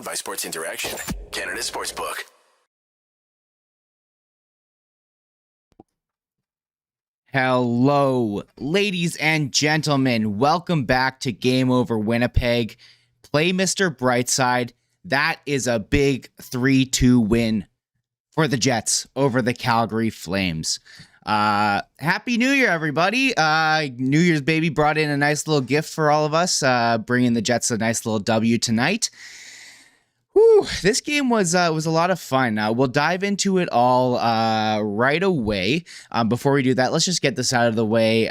Powered by Sports Interaction, Canada Sportsbook. Hello, ladies and gentlemen. Welcome back to Game Over Winnipeg. Play Mr. Brightside. That is a big 3-2 win for the Jets over the Calgary Flames. Happy New Year, everybody. New Year's baby brought in a nice little gift for all of us, bringing the Jets a nice little W tonight. Whew, this game was a lot of fun. We'll dive into it all right away. Before we do that, let's just get this out of the way.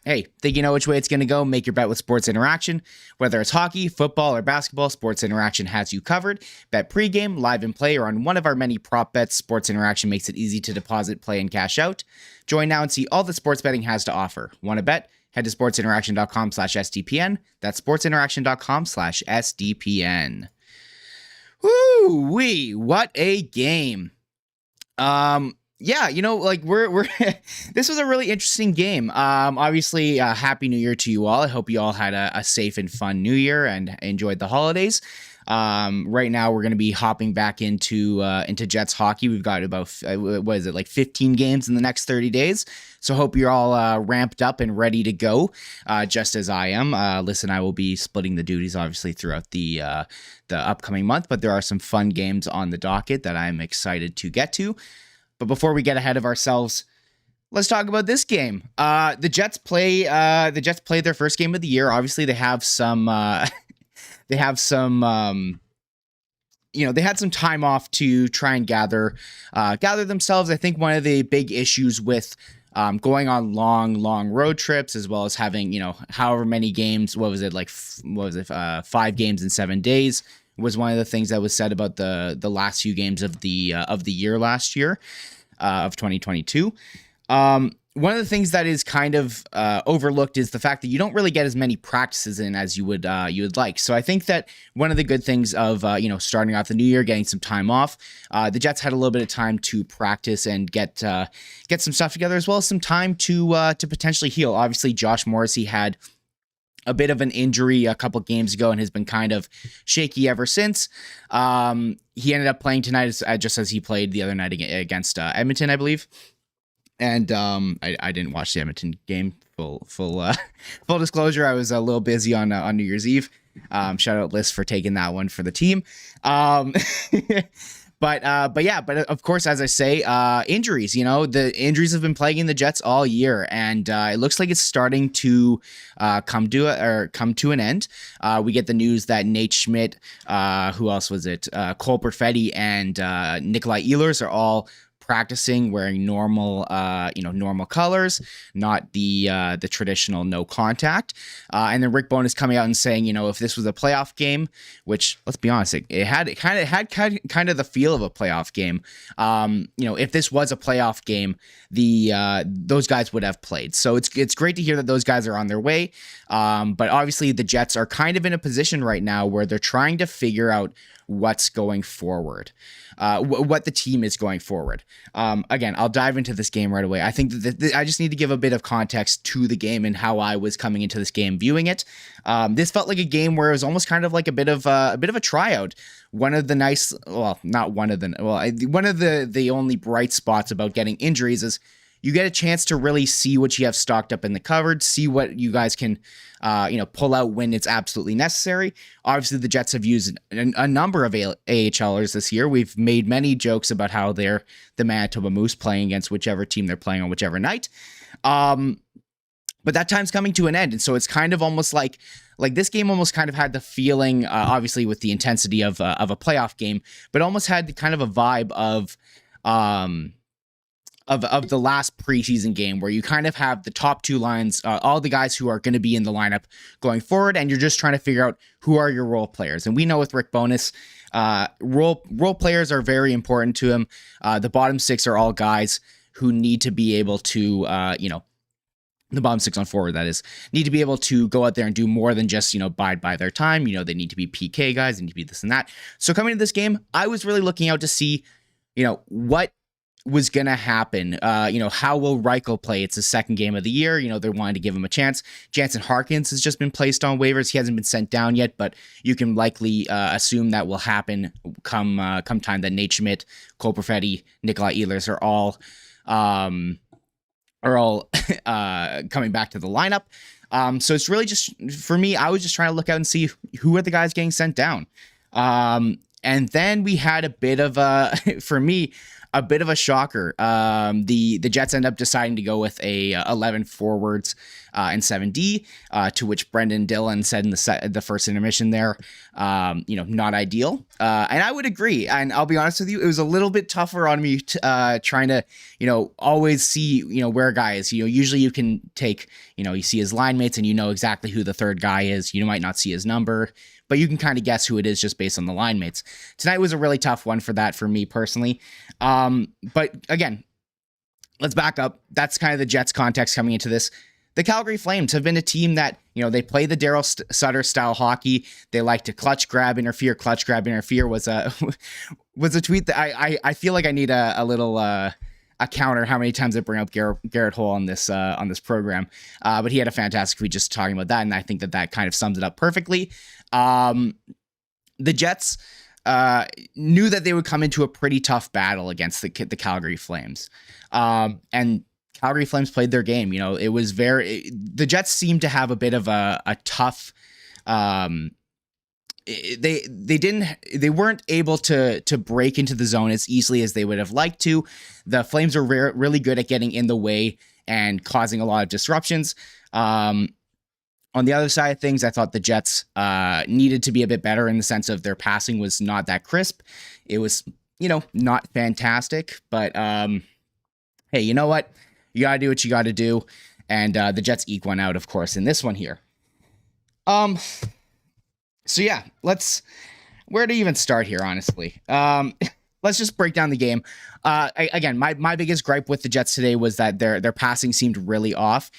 Hey, think you know which way it's going to go? Make your bet with Sports Interaction. Whether it's hockey, football, or basketball, Sports Interaction has you covered. Bet pregame, live and play, or on one of our many prop bets. Sports Interaction makes it easy to deposit, play, and cash out. Join now and see all that sports betting has to offer. Want to bet? Head to sportsinteraction.com/SDPN. That's sportsinteraction.com/SDPN. Woo-wee, what a game. Yeah, you know, like we're this was a really interesting game. Obviously, happy New Year to you all. I hope you all had a safe and fun New Year and enjoyed the holidays. Right now we're going to be hopping back into Jets hockey. We've got about, what is it, like 15 games in the next 30 days. So hope you're all ramped up and ready to go, just as I am. Liz and I will be splitting the duties, obviously, throughout the upcoming month, but there are some fun games on the docket that I'm excited to get to. But before we get ahead of ourselves, let's talk about this game. The Jets play their first game of the year. Obviously, they have some they had some time off to try and gather themselves. I think one of the big issues with going on long road trips, as well as having, however many games, 5 games in 7 days, was one of the things that was said about the last few games of the year last year, of 2022. One of the things that is kind of overlooked is the fact that you don't really get as many practices in as you would like. So I think that one of the good things of starting off the new year, getting some time off, the Jets had a little bit of time to practice and get some stuff together, as well as some time to potentially heal. Obviously, Josh Morrissey had a bit of an injury a couple games ago and has been kind of shaky ever since. He ended up playing tonight, just as he played the other night against Edmonton, I believe. And I didn't watch the Edmonton game. Full disclosure, I was a little busy on New Year's Eve. Shout out Liz for taking that one for the team. But of course, as I say, injuries. The injuries have been plaguing the Jets all year, and it looks like it's starting to come to an end. We get the news that Nate Schmidt, who else was it? Cole Perfetti and Nikolai Ehlers are all practicing wearing normal colors, not the traditional no contact. And then Rick Bowness coming out and saying, if this was a playoff game, which, let's be honest, it had kind of the feel of a playoff game. If this was a playoff game, those guys would have played. So it's great to hear that those guys are on their way. But obviously the Jets are kind of in a position right now where they're trying to figure out what's going forward, what the team is going forward. Again, I'll dive into this game right away. I think that I just need to give a bit of context to the game and how I was coming into this game viewing it. This felt like a game where it was almost kind of like a bit of a tryout. One of the only bright spots about getting injuries is you get a chance to really see what you have stocked up in the cupboard, see what you guys can, pull out when it's absolutely necessary. Obviously, the Jets have used a number of AHLers this year. We've made many jokes about how they're the Manitoba Moose playing against whichever team they're playing on whichever night. But that time's coming to an end, and so it's kind of almost like this game almost kind of had the feeling, obviously with the intensity of a playoff game, but almost had kind of a vibe of the last preseason game, where you kind of have the top two lines, all the guys who are going to be in the lineup going forward, and you're just trying to figure out who are your role players. And we know with Rick Bowness, role players are very important to him. The bottom six are all guys who need to be able to, the bottom six on forward, that is, need to be able to go out there and do more than just, bide by their time. They need to be PK guys, they need to be this and that. So coming to this game, I was really looking out to see, what was going to happen. How will Reichel play? It's his second game of the year. They're wanting to give him a chance. Jansen Harkins has just been placed on waivers. He hasn't been sent down yet, but you can likely assume that will happen come time that Nate Schmidt, Cole Perfetti, Nikolai Ehlers are all coming back to the lineup. So it's really just, for me, I was just trying to look out and see who are the guys getting sent down. And then we had a bit of a shocker. The Jets end up deciding to go with a 11 forwards and 7D, to which Brendan Dillon said in the first intermission there, not ideal. And I would agree. And I'll be honest with you, it was a little bit tougher on me trying to, always see, where a guy is. Usually you can take, you see his line mates and exactly who the third guy is. You might not see his number, but you can kind of guess who it is just based on the line mates. Tonight was a really tough one for that for me personally. But again, let's back up. That's kind of the Jets context coming into this. The Calgary Flames have been a team that, they play the Daryl Sutter style hockey. They like to clutch, grab, interfere. Clutch, grab, interfere was a tweet that I feel like I need a little a counter how many times I bring up Garrett Hole on this program. But he had a fantastic tweet just talking about that, and I think that kind of sums it up perfectly. The Jets knew that they would come into a pretty tough battle against the Calgary Flames. And Calgary Flames played their game. It was the Jets seemed to have a bit of a tough, they weren't able to break into the zone as easily as they would have liked to. The Flames are really good at getting in the way and causing a lot of disruptions. On the other side of things, I thought the Jets needed to be a bit better in the sense of their passing was not that crisp. It was, not fantastic, but hey, you know what? You got to do what you got to do. And the Jets eke one out, of course, in this one here. So yeah, where to even start here, honestly? Let's just break down the game. Again, my biggest gripe with the Jets today was that their passing seemed really off.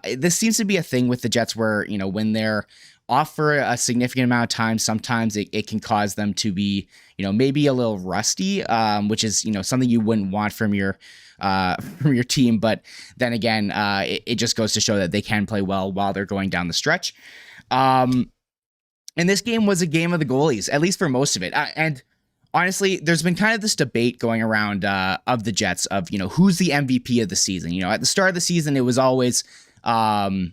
This seems to be a thing with the Jets where, when they're off for a significant amount of time, sometimes it can cause them to be, maybe a little rusty, which is, something you wouldn't want from your team. But then again, it just goes to show that they can play well while they're going down the stretch. And this game was a game of the goalies, at least for most of it. And honestly, there's been kind of this debate going around of the Jets of, who's the MVP of the season. At the start of the season, it was always Connor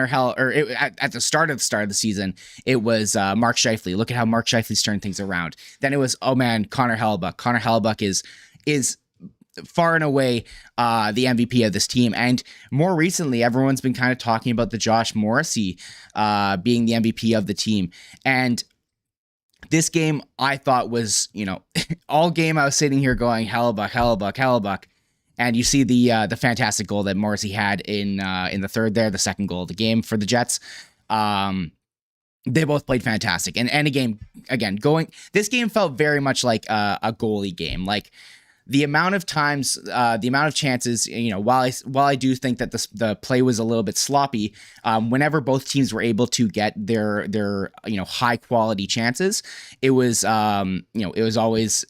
Hell, or at the start of the season, it was Mark Scheifele. Look at how Mark Scheifele's turned things around. Then it was, oh man, Connor Hellebuyck. Connor Hellebuyck is far and away the MVP of this team. And more recently, everyone's been kind of talking about the Josh Morrissey being the MVP of the team. And this game, I thought was, all game I was sitting here going, Hellebuyck. And you see the fantastic goal that Morrissey had in the third there, the second goal of the game for the Jets. They both played fantastic. And this game felt very much like a goalie game. Like, the amount of times, the amount of chances, while I do think that the play was a little bit sloppy, whenever both teams were able to get their high quality chances, it was always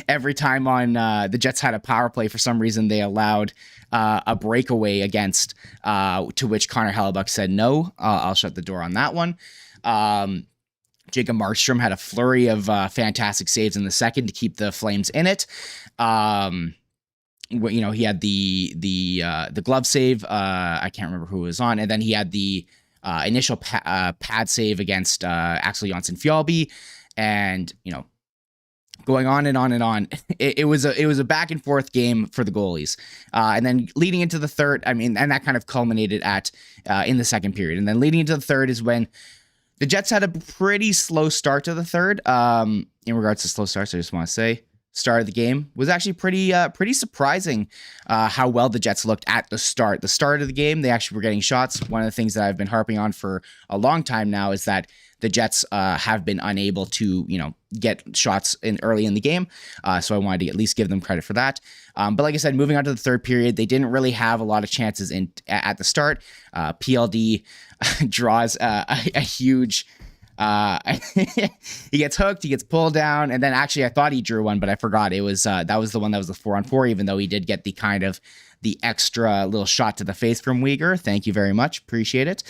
every time on the Jets had a power play, for some reason they allowed a breakaway against, to which Connor Hellebuyck said no. I'll shut the door on that one. Jacob Markstrom had a flurry of fantastic saves in the second to keep the Flames in it. He had the glove save. I can't remember who it was on, and then he had the initial pad save against Axel Jonsson-Fjällby, and going on and on and on. It was a back and forth game for the goalies, and then leading into the third. And that kind of culminated at in the second period, and then leading into the third is when the Jets had a pretty slow start to the third. In regards to slow starts, I just want to say, start of the game was actually pretty surprising how well the Jets looked at the start. The start of the game, they actually were getting shots. One of the things that I've been harping on for a long time now is that the Jets have been unable to, get shots early in the game. So I wanted to at least give them credit for that. But like I said, moving on to the third period, they didn't really have a lot of chances at the start. PLD draws a huge He gets hooked, he gets pulled down, and then actually I thought he drew one, but I forgot it was that was the one that was the 4-on-4. Even though he did get the extra little shot to the face from Uyghur. Thank you very much, appreciate it.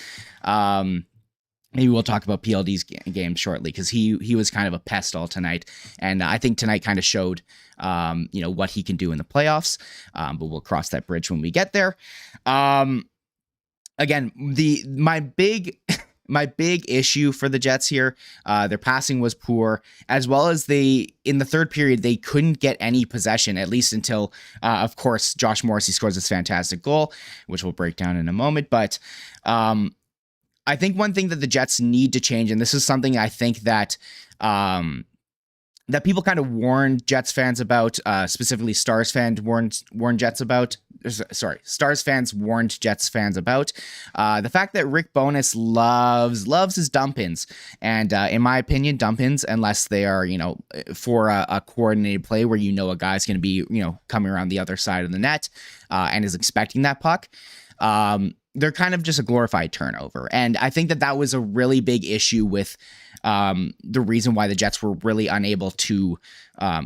Maybe we'll talk about PLD's game shortly because he was kind of a pest all tonight, and I think tonight kind of showed what he can do in the playoffs. But we'll cross that bridge when we get there. Again, my big issue for the Jets here, their passing was poor, as well as in the third period they couldn't get any possession, at least until of course Josh Morrissey scores this fantastic goal, which we'll break down in a moment. But I think one thing that the Jets need to change, and this is something I think that that people kind of warned Jets fans about, specifically Stars fans warned Jets about. Sorry, Stars fans warned Jets fans about the fact that Rick Bowness loves his dump-ins, and in my opinion, dump-ins, unless they are for a coordinated play where a guy's going to be coming around the other side of the net and is expecting that puck. They're kind of just a glorified turnover. And I think that was a really big issue with the reason why the Jets were really unable to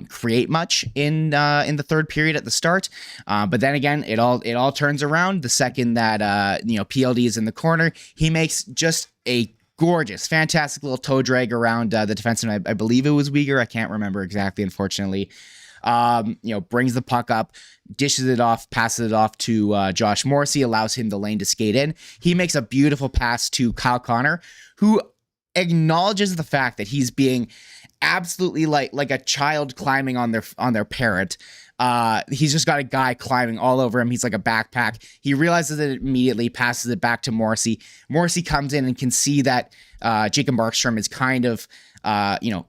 create much in the third period at the start. But then again, it all turns around the second that PLD is in the corner. He makes just a gorgeous, fantastic little toe drag around the defenseman. I believe it was Uyghur. I can't remember exactly, unfortunately. Brings the puck up, dishes it off, passes it off to Josh Morrissey, allows him the lane to skate in. He makes a beautiful pass to Kyle Connor, who acknowledges the fact that he's being absolutely like a child climbing on their parrot. He's just got a guy climbing all over him. He's like a backpack. He realizes it immediately, passes it back to Morrissey. Morrissey comes in and can see that Jacob Markstrom is kind of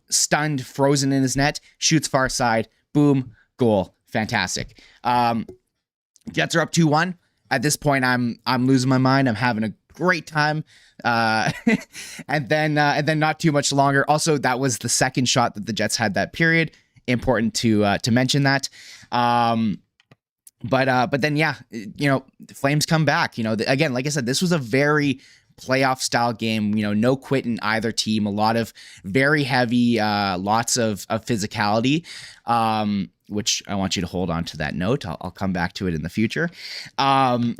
stunned, frozen in his net, shoots far side. Boom, goal. Fantastic. Jets are up 2-1. At this point, I'm losing my mind. I'm having a great time. And then not too much longer. Also, that was the second shot that the Jets had that period. Important to mention that. But then, yeah, the Flames come back. Again, like I said, this was a very playoff style game, no quit in either team, a lot of very heavy, lots of physicality, which I want you to hold on to that note. I'll come back to it in the future. And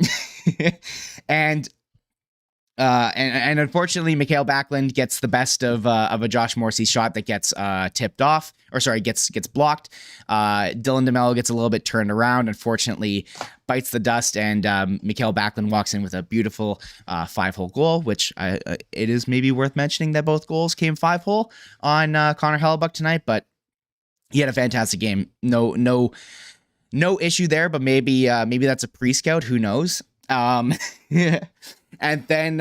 unfortunately, Mikael Backlund gets the best of a Josh Morrissey shot that gets tipped off, gets blocked. Dylan DeMello gets a little bit turned around, unfortunately bites the dust, and Mikael Backlund walks in with a beautiful 5-hole goal, which it is maybe worth mentioning that both goals came 5-hole on Connor Hellebuck tonight, but he had a fantastic game. No issue there, but maybe that's a pre-scout, who knows. And then,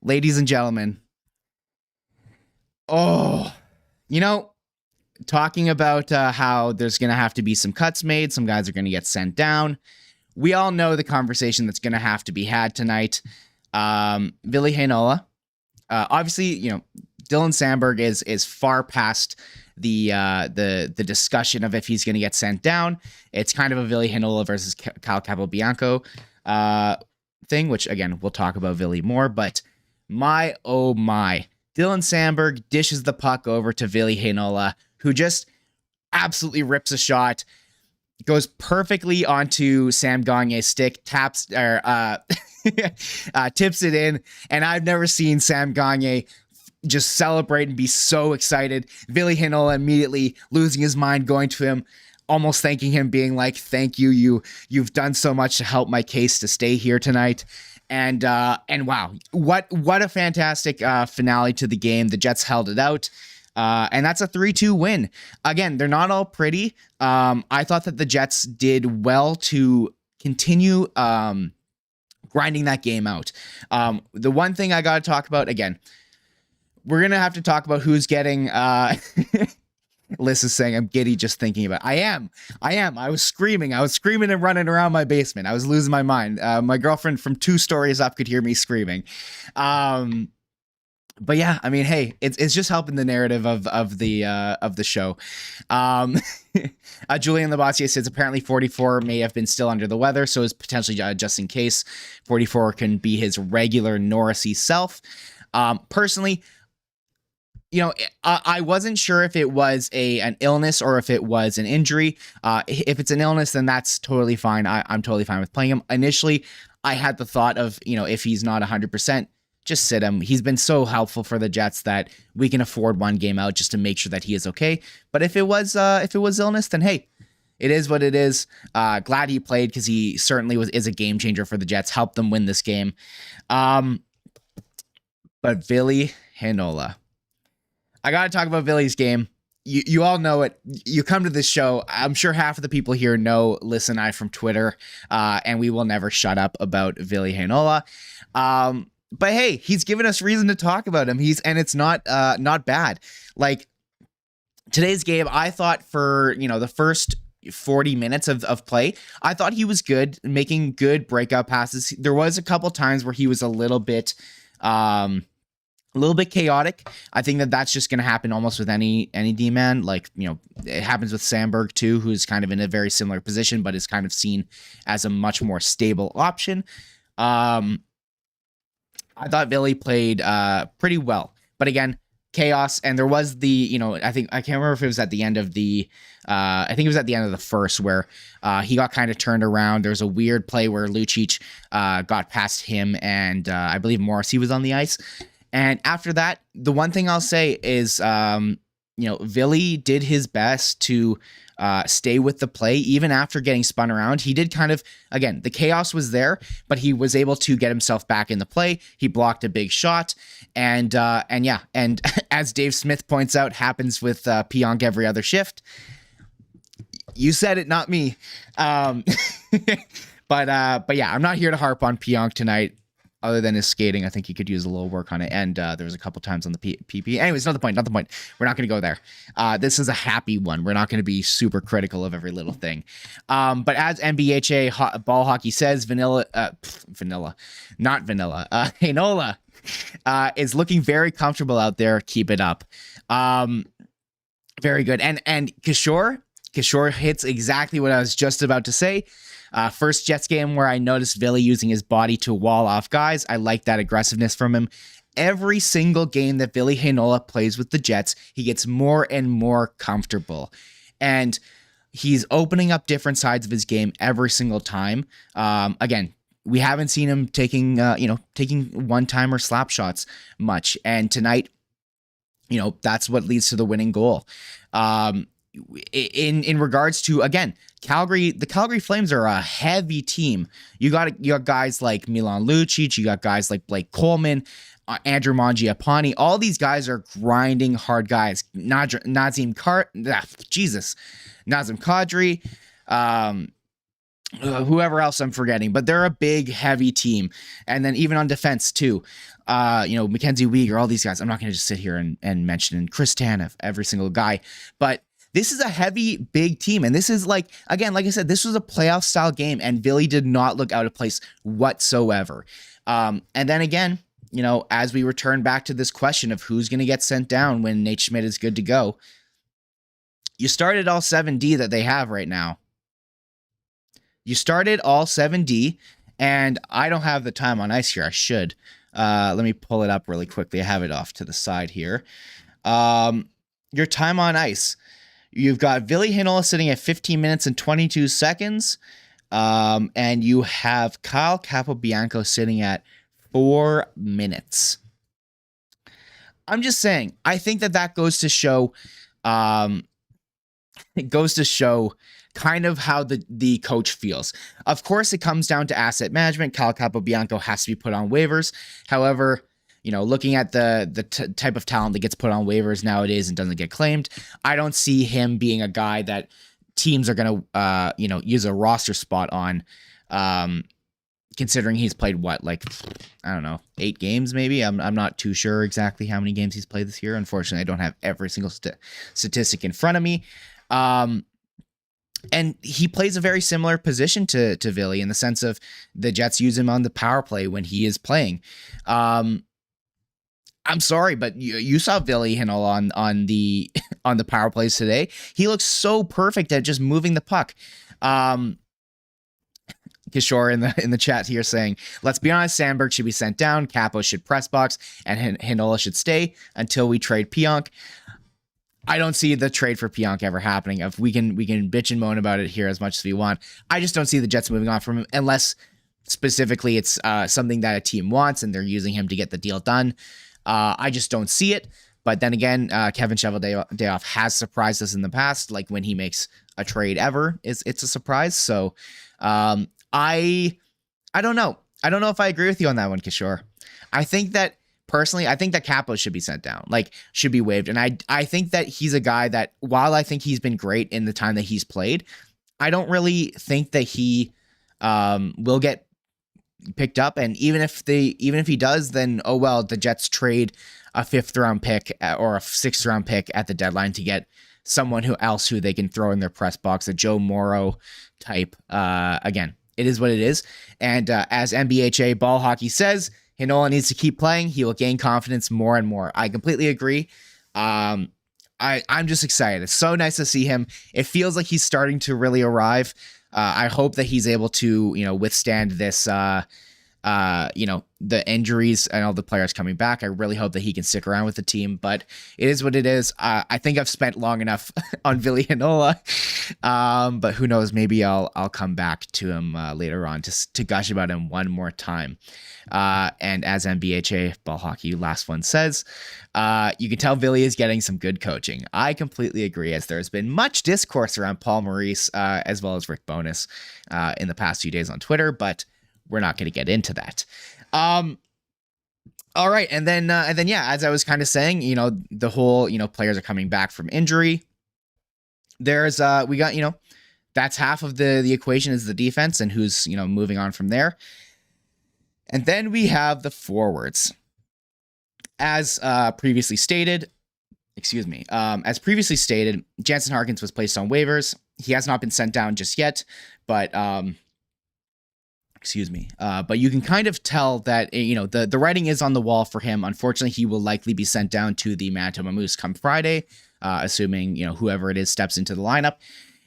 ladies and gentlemen, talking about how there's going to have to be some cuts made, some guys are going to get sent down. We all know the conversation that's going to have to be had tonight. Vili Heinola, obviously, Dylan Sandberg is far past the discussion of if he's going to get sent down. It's kind of a Vili Heinola versus Kyle Capobianco thing, which again, we'll talk about Vili more, but my, Dylan Sandberg dishes the puck over to Vili Heinola, who just absolutely rips a shot, goes perfectly onto Sam Gagne's stick, tips it in, and I've never seen Sam Gagne just celebrate and be so excited. Vili Heinola immediately losing his mind, going to him, almost thanking him, being like, "Thank you. You've done so much to help my case to stay here tonight." And wow, what a fantastic finale to the game. The Jets held it out. And that's a 3-2 win. Again, they're not all pretty. I thought that the Jets did well to continue grinding that game out. The one thing I got to talk about, again, we're going to have to talk about who's getting... Liz is saying, I'm giddy just thinking about it. I am. I was screaming and running around my basement. I was losing my mind. My girlfriend from 2 stories up could hear me screaming. But yeah, I mean, hey, it's just helping the narrative of the show. Julian Labassier says apparently 44 may have been still under the weather, so is potentially just in case 44 can be his regular Norrisy self. Personally, I wasn't sure if it was an illness or if it was an injury. If it's an illness, then that's totally fine. I'm totally fine with playing him. Initially, I had the thought of, if he's not 100%, just sit him. He's been so helpful for the Jets that we can afford one game out just to make sure that he is okay. But if it was illness, then hey, it is what it is. Glad he played because he certainly is a game changer for the Jets. Helped them win this game. But Vili Heinola. I got to talk about Vili's game. You all know it. You come to this show. I'm sure half of the people here know Liz and I from Twitter, and we will never shut up about Vili Heinola. But hey, he's given us reason to talk about him. And it's not bad. Like today's game, I thought for the first 40 minutes of play, I thought he was good, making good breakout passes. There was a couple times where he was a little bit chaotic. I think that's just going to happen almost with any D-man. Like, it happens with Sandberg too, who's kind of in a very similar position, but is kind of seen as a much more stable option. I thought Vili played pretty well, but again, chaos. And there was I can't remember if it was at the end of I think it was at the end of the first where he got kind of turned around. There was a weird play where Lucic got past him, and I believe Morrissey was on the ice. And after that, the one thing I'll say is, Vili did his best to stay with the play, even after getting spun around. He did kind of, again, the chaos was there, but he was able to get himself back in the play. He blocked a big shot, and as Dave Smith points out, happens with Pionk every other shift. You said it, not me. But yeah, I'm not here to harp on Pionk tonight. Other than his skating, I think he could use a little work on it. And there was a couple times on the PP. Anyways, not the point. We're not going to go there. This is a happy one. We're not going to be super critical of every little thing. But as NBHA Ball Hockey says, Heinola is looking very comfortable out there. Keep it up. Very good. And Kishore hits exactly what I was just about to say. First Jets game where I noticed Vili using his body to wall off guys. I like that aggressiveness from him. Every single game that Vili Heinola plays with the Jets, he gets more and more comfortable. And he's opening up different sides of his game every single time. Again, we haven't seen him taking one-timer slap shots much. And tonight, that's what leads to the winning goal. In regards to, again, the Calgary Flames are a heavy team. You got guys like Milan Lucic, you got guys like Blake Coleman, Andrew Mangiapane. All these guys are grinding hard guys. Nazem Kadri, whoever else I'm forgetting, but they're a big, heavy team. And then even on defense too, Mackenzie Weegar, all these guys. I'm not going to just sit here and mention Chris Tanev, every single guy, but this is a heavy, big team. And this is like I said, this was a playoff style game, and Vili did not look out of place whatsoever. And then again, as we return back to this question of who's going to get sent down when Nate Schmidt is good to go, you started all 7D that they have right now. You started all 7D, and I don't have the time on ice here. I should. Let me pull it up really quickly. I have it off to the side here. Your time on ice. You've got Vili Heinola sitting at 15 minutes and 22 seconds. And you have Kyle Capobianco sitting at 4 minutes. I'm just saying, I think that goes to show, kind of how the coach feels. Of course, it comes down to asset management. Kyle Capobianco has to be put on waivers. However, looking at the type of talent that gets put on waivers nowadays and doesn't get claimed, I don't see him being a guy that teams are going to, use a roster spot on, considering he's played 8 games maybe. I'm not too sure exactly how many games he's played this year. Unfortunately, I don't have every single statistic in front of me. And he plays a very similar position to Vili in the sense of the Jets use him on the power play when he is playing. I'm sorry, but you saw Vili Heinola on the power plays today. He looks so perfect at just moving the puck. Kishore in the chat here saying, let's be honest, Sandberg should be sent down, Capo should press box, and Heinola should stay until we trade Pionk. I don't see the trade for Pionk ever happening. If we can bitch and moan about it here as much as we want. I just don't see the Jets moving on from him unless specifically it's something that a team wants and they're using him to get the deal done. I just don't see it. But then again, Kevin Cheveldayoff has surprised us in the past. Like when he makes a trade ever, it's a surprise. So I don't know. I don't know if I agree with you on that one, Kishore. Personally, I think that Capo should be sent down, like should be waived. And I think that he's a guy that, while I think he's been great in the time that he's played, I don't really think that he will get picked up. And even if he does, then oh well, the Jets trade a 5th round pick or a 6th round pick at the deadline to get someone who they can throw in their press box, a Joe Morrow type. Again, it is what it is. And as NBHA Ball Hockey says, Heinola needs to keep playing. He will gain confidence more and more. I completely agree. I'm just excited. It's so nice to see him. It feels like he's starting to really arrive. I hope that he's able to, withstand this, the injuries and all the players coming back. I really hope that he can stick around with the team, but it is what it is. I think I've spent long enough on Vili Heinola, but who knows? Maybe I'll come back to him later on to gush about him one more time. And as NBHA Ball Hockey last one says, you can tell Vili is getting some good coaching. I completely agree, as there's been much discourse around Paul Maurice as well as Rick Bowness in the past few days on Twitter, but we're not going to get into that. All right. And then, yeah, as I was kind of saying, the whole, players are coming back from injury. There's, we got, that's half of the equation is the defense and who's, moving on from there. And then we have the forwards. As previously stated, Jansen Harkins was placed on waivers. He has not been sent down just yet, but, but you can kind of tell that, the writing is on the wall for him. Unfortunately, he will likely be sent down to the Manitoba Moose come Friday, assuming, whoever it is steps into the lineup.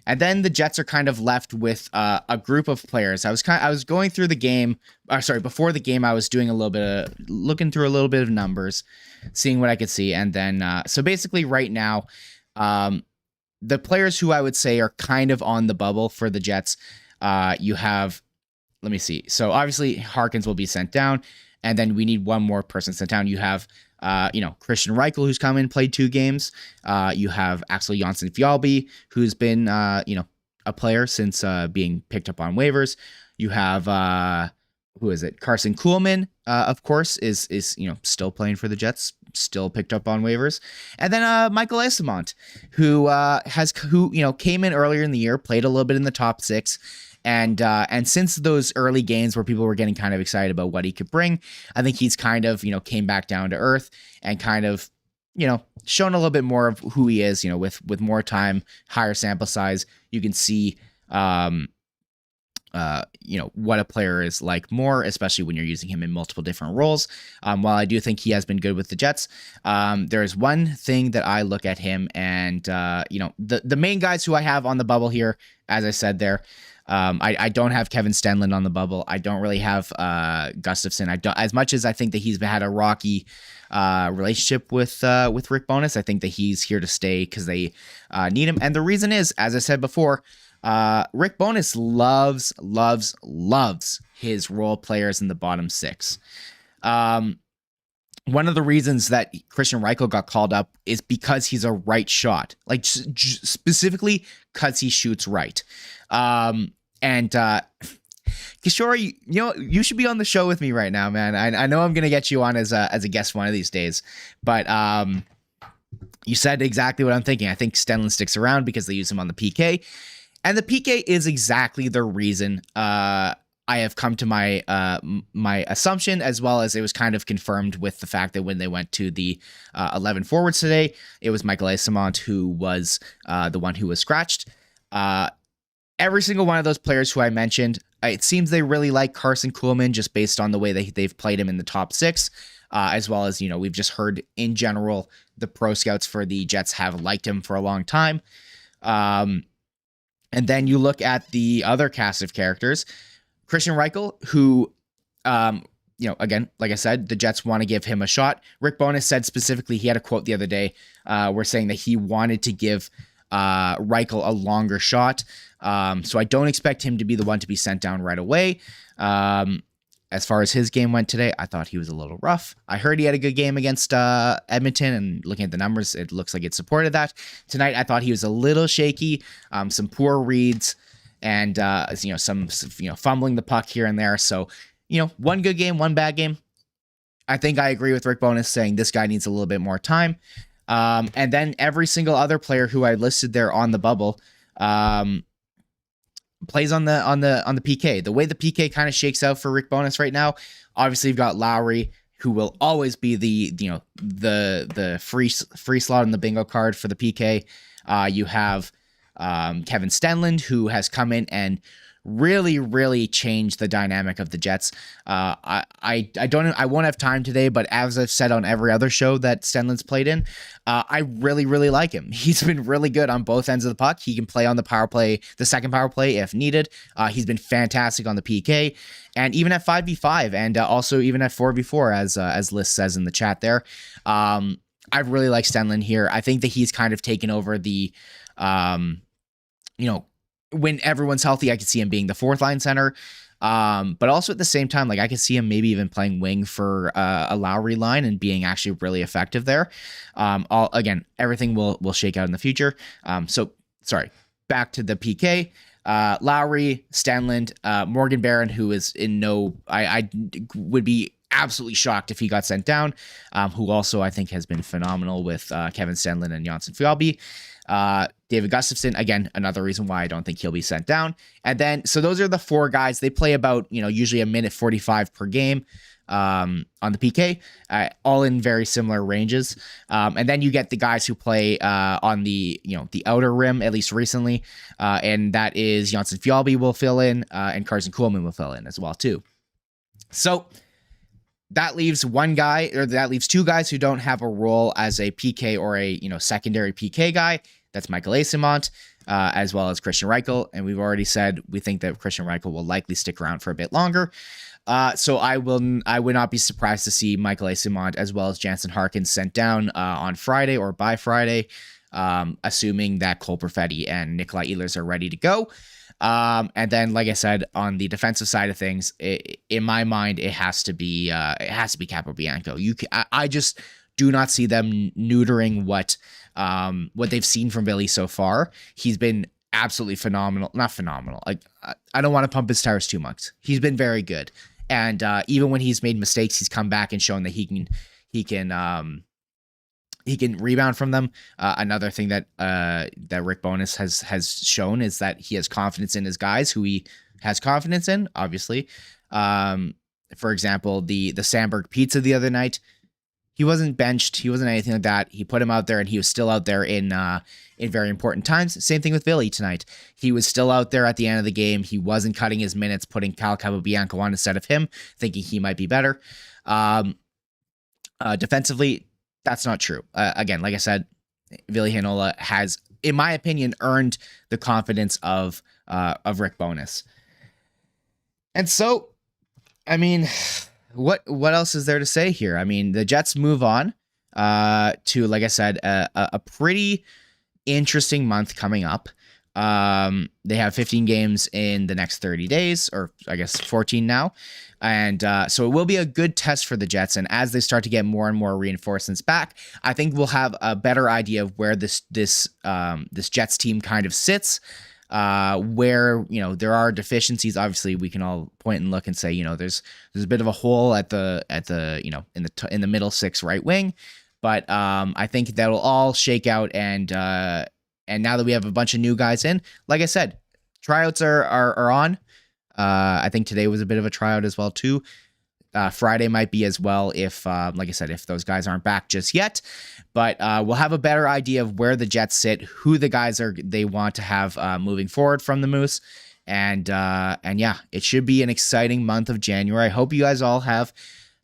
And then the Jets are kind of left with a group of players. I was going through the game. Before the game, I was doing looking through a little bit of numbers, seeing what I could see. And then, so basically right now, the players who I would say are kind of on the bubble for the Jets, you have, let me see. So obviously Harkins will be sent down, and then we need one more person sent down. You have, Christian Reichel, who's come in, played 2 games. You have Axel Jonsson-Fjallby, who's been, a player since being picked up on waivers. You have, Carson Kuhlman, of course, is still playing for the Jets, still picked up on waivers. And then Michael Eyssimont, who came in earlier in the year, played a little bit in the top 6. And since those early games where people were getting kind of excited about what he could bring, I think he's kind of, came back down to earth and kind of, shown a little bit more of who he is, with more time, higher sample size. You can see, what a player is like more, especially when you're using him in multiple different roles. While I do think he has been good with the Jets, there is one thing that I look at him and, the main guys who I have on the bubble here, as I said there, I don't have Kevin Stenlund on the bubble. I don't really have Gustafsson. I don't, as much as I think that he's had a rocky relationship with Rick Bowness. I think that he's here to stay because they need him. And the reason is, as I said before, Rick Bowness loves his role players in the bottom 6. One of the reasons that Christian Reichel got called up is because he's a right shot, like specifically because he shoots right. Kishore, you should be on the show with me right now, man. I know I'm going to get you on as a guest one of these days, but you said exactly what I'm thinking. I think Stenlund sticks around because they use him on the PK, and the PK is exactly the reason I have come to my my assumption, as well as it was kind of confirmed with the fact that when they went to the 11 forwards today, it was Michael Eyssimont who was the one who was scratched. Every single one of those players who I mentioned, it seems they really like Carson Kuhlman just based on the way they've played him in the top 6, as well as, we've just heard in general the pro scouts for the Jets have liked him for a long time. And then you look at the other cast of characters. Christian Reichel, who, again, like I said, the Jets want to give him a shot. Rick Bowness said specifically, he had a quote the other day, where saying that he wanted to give Reichel a longer shot. So I don't expect him to be the one to be sent down right away. As far as his game went today, I thought he was a little rough. I heard he had a good game against Edmonton, and looking at the numbers, it looks like it supported that. Tonight, I thought he was a little shaky, some poor reads, and some fumbling the puck here and there. So, one good game, one bad game. I think I agree with Rick Bowness saying this guy needs a little bit more time. And then every single other player who I listed there on the bubble plays on the PK. The way the PK kind of shakes out for Rick Bowness right now, obviously you've got Lowry, who will always be the free slot in the bingo card for the PK. You have Kevin Stenlund, who has come in and really, really changed the dynamic of the Jets. I won't have time today, but as I've said on every other show that Stenlund's played in, I really, really like him. He's been really good on both ends of the puck. He can play on the power play, the second power play if needed. He's been fantastic on the PK, and even at 5v5, and also even at 4v4, as Liz says in the chat there. I really like Stenlund here. I think that he's kind of taken over the, when everyone's healthy, I could see him being the fourth line center. But also at the same time, like I could see him maybe even playing wing for a Lowry line and being actually really effective there. Again, everything will shake out in the future. Back to the PK. Lowry, Stenlund, Morgan Barron, who is I would be absolutely shocked if he got sent down, who also I think has been phenomenal with Kevin Stenlund and Janssen Fjallby. David Gustafsson, again, another reason why I don't think he'll be sent down. And then, so those are the four guys. They play about, usually a minute 45 per game on the PK, all in very similar ranges. And then you get the guys who play on the outer rim, at least recently. And that is Janssen Fjallby will fill in, and Carson Kuhlman will fill in as well, too. So that leaves two guys who don't have a role as a PK or a secondary PK guy. That's Michael Eyssimont, as well as Christian Reichel. And we've already said we think that Christian Reichel will likely stick around for a bit longer. So I would not be surprised to see Michael Eyssimont as well as Jansen Harkins sent down on Friday or by Friday, assuming that Cole Perfetti and Nikolai Ehlers are ready to go. And then, like I said, on the defensive side of things, in my mind, it has to be Capobianco. I just do not see them neutering what they've seen from Vili so far. He's been absolutely phenomenal. Not phenomenal. Like, I don't want to pump his tires too much. He's been very good. And even when he's made mistakes, he's come back and shown that he can rebound from them. Another thing that Rick Bowness has shown is that he has confidence in his guys who he has confidence in, obviously. For example, the Sandberg pizza the other night, he wasn't benched. He wasn't anything like that. He put him out there, and he was still out there in very important times. Same thing with Vili tonight. He was still out there at the end of the game. He wasn't cutting his minutes, putting Cal Capobianco on instead of him, thinking he might be better. Defensively, that's not true. Again, like I said, Vili Heinola has, in my opinion, earned the confidence of Rick Bowness. And so, I mean, what else is there to say here? I mean, the Jets move on to, like I said, a pretty interesting month coming up. They have 15 games in the next 30 days, or I guess 14 now. And so it will be a good test for the Jets. And as they start to get more and more reinforcements back, I think we'll have a better idea of where this Jets team kind of sits. Where there are deficiencies. Obviously, we can all point and look and say there's a bit of a hole at the in the middle six right wing. But I think that'll all shake out, and now that we have a bunch of new guys in, like I said, tryouts are on. I think today was a bit of a tryout as well too. Friday might be as well if, like I said, if those guys aren't back just yet. But we'll have a better idea of where the Jets sit, who the guys they want to have moving forward from the Moose. And yeah, it should be an exciting month of January. I hope you guys all have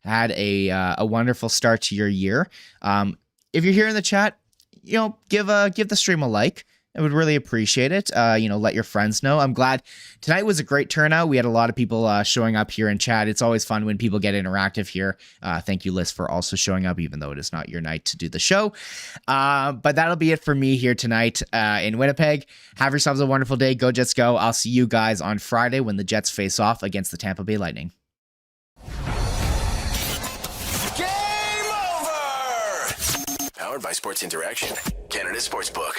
had a wonderful start to your year. If you're here in the chat, give the stream a like. I would really appreciate it. Let your friends know. I'm glad tonight was a great turnout. We had a lot of people showing up here in chat. It's always fun when people get interactive here. Thank you, Liz, for also showing up, even though it is not your night to do the show. But that'll be it for me here tonight in Winnipeg. Have yourselves a wonderful day. Go Jets, go. I'll see you guys on Friday when the Jets face off against the Tampa Bay Lightning. Powered by Sports Interaction, Canada Sportsbook.